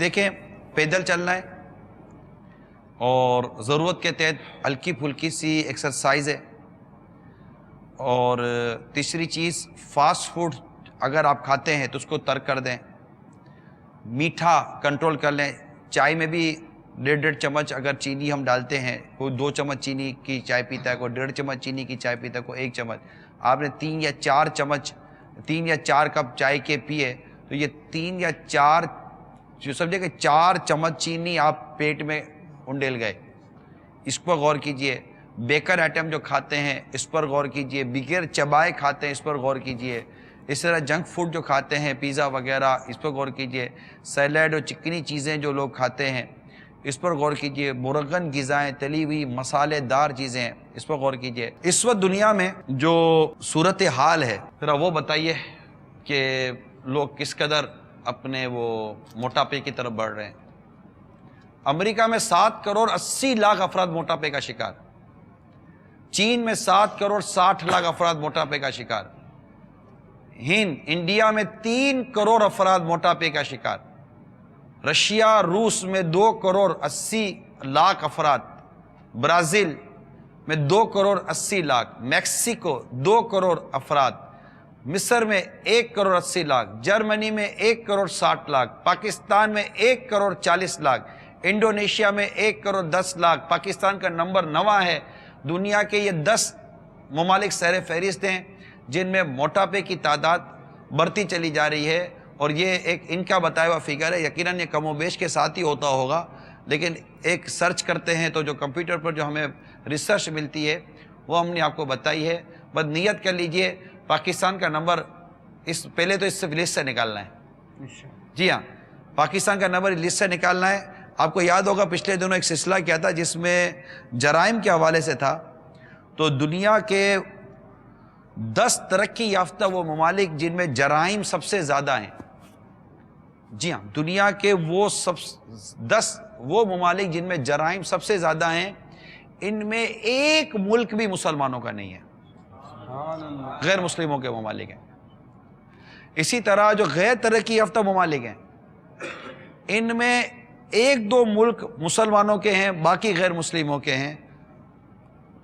دیکھیں پیدل چلنا ہے اور ضرورت کے تحت ہلکی پھلکی سی ایکسرسائز ہے، اور تیسری چیز فاسٹ فوڈ اگر آپ کھاتے ہیں تو اس کو ترک کر دیں، میٹھا کنٹرول کر لیں، چائے میں بھی 1.5 چمچ اگر چینی ہم ڈالتے ہیں، کوئی 2 چمچ چینی کی چائے پیتا ہے، کوئی 1.5 چمچ چینی کی چائے پیتا ہے، کوئی 1 چمچ، آپ نے 3 یا 4 کپ چائے کے پیے تو یہ 3 یا 4 جو سمجھے کہ 4 چمچ چینی آپ پیٹ میں انڈیل گئے، اس پر غور کیجئے۔ بیکر آئٹم جو کھاتے ہیں اس پر غور کیجئے، بغیر چبائے کھاتے ہیں اس پر غور کیجئے، اس طرح جنک فوڈ جو کھاتے ہیں پیزا وغیرہ اس پر غور کیجئے، سیلیڈ اور چکنی چیزیں جو لوگ کھاتے ہیں اس پر غور کیجئے، مرغن غذائیں، تلی ہوئی مسالے دار چیزیں اس پر غور کیجئے۔ اس وقت دنیا میں جو صورتحال ہے ذرا وہ بتائیے کہ لوگ کس قدر اپنے وہ موٹاپے کی طرف بڑھ رہے ہیں۔ امریکہ میں 7 کروڑ 80 لاکھ افراد موٹاپے کا شکار، چین میں 7 کروڑ 60 لاکھ افراد موٹاپے کا شکار، انڈیا میں 3 کروڑ افراد موٹاپے کا شکار، رشیا روس میں 2 کروڑ 80 لاکھ افراد، برازیل میں 2 کروڑ 80 لاکھ، میکسیکو 2 کروڑ افراد، مصر میں 1 کروڑ 80 لاکھ، جرمنی میں 1 کروڑ 60 لاکھ، پاکستان میں 1 کروڑ 40 لاکھ، انڈونیشیا میں 1 کروڑ 10 لاکھ، پاکستان کا نمبر 9 ہے۔ دنیا کے یہ 10 ممالک سیر فہرست ہیں جن میں موٹاپے کی تعداد بڑھتی چلی جا رہی ہے، اور یہ ایک ان کا بتایا ہوا فگر ہے، یقیناً یہ کم و بیش کے ساتھ ہی ہوتا ہوگا، لیکن ایک سرچ کرتے ہیں تو جو کمپیوٹر پر جو ہمیں ریسرچ ملتی ہے وہ ہم نے آپ کو بتائی ہے۔ بس نیت کر لیجئے پاکستان کا نمبر پہلے تو اس سے لسٹ سے نکالنا ہے، جی ہاں پاکستان کا نمبر لسٹ سے نکالنا ہے۔ آپ کو یاد ہوگا پچھلے دنوں ایک سلسلہ کیا تھا جس میں جرائم کے حوالے سے تھا، تو دنیا کے 10 ترقی یافتہ وہ ممالک جن میں جرائم سب سے زیادہ ہیں، جی ہاں دنیا کے وہ 10 وہ ممالک جن میں جرائم سب سے زیادہ ہیں، ان میں ایک ملک بھی مسلمانوں کا نہیں ہے، غیر مسلموں کے ممالک ہیں۔ اسی طرح جو غیر ترقی یافتہ ممالک ہیں ان میں 1-2 ملک مسلمانوں کے ہیں، باقی غیر مسلموں کے ہیں۔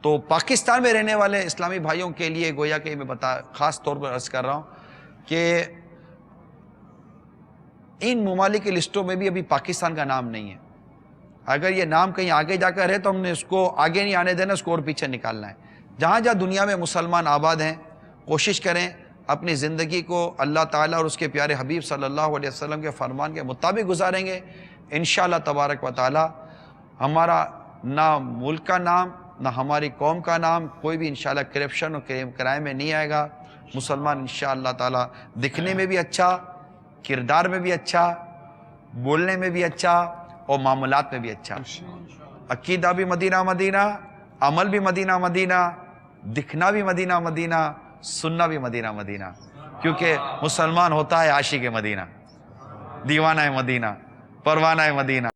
تو پاکستان میں رہنے والے اسلامی بھائیوں کے لیے گویا کہ میں خاص طور پر عرض کر رہا ہوں کہ ان ممالک کی لسٹوں میں بھی ابھی پاکستان کا نام نہیں ہے۔ اگر یہ نام کہیں آگے جا کر ہے تو ہم نے اس کو آگے نہیں آنے دینا، اس کو اور پیچھے نکالنا ہے۔ جہاں جہاں دنیا میں مسلمان آباد ہیں کوشش کریں اپنی زندگی کو اللہ تعالیٰ اور اس کے پیارے حبیب صلی اللہ علیہ وسلم کے فرمان کے مطابق گزاریں گے، انشاءاللہ تبارک و تعالیٰ ہمارا نہ ملک کا نام نہ ہماری قوم کا نام کوئی بھی انشاءاللہ کرپشن اور کرائم میں نہیں آئے گا۔ مسلمان انشاءاللہ تعالیٰ دکھنے میں بھی اچھا، کردار میں بھی اچھا، بولنے میں بھی اچھا اور معاملات میں بھی اچھا، عقیدہ بھی مدینہ مدینہ، عمل بھی مدینہ مدینہ، دکھنا بھی مدینہ مدینہ، سننا بھی مدینہ مدینہ، کیونکہ مسلمان ہوتا ہے عاشق مدینہ، دیوانہ مدینہ، پروانہ مدینہ۔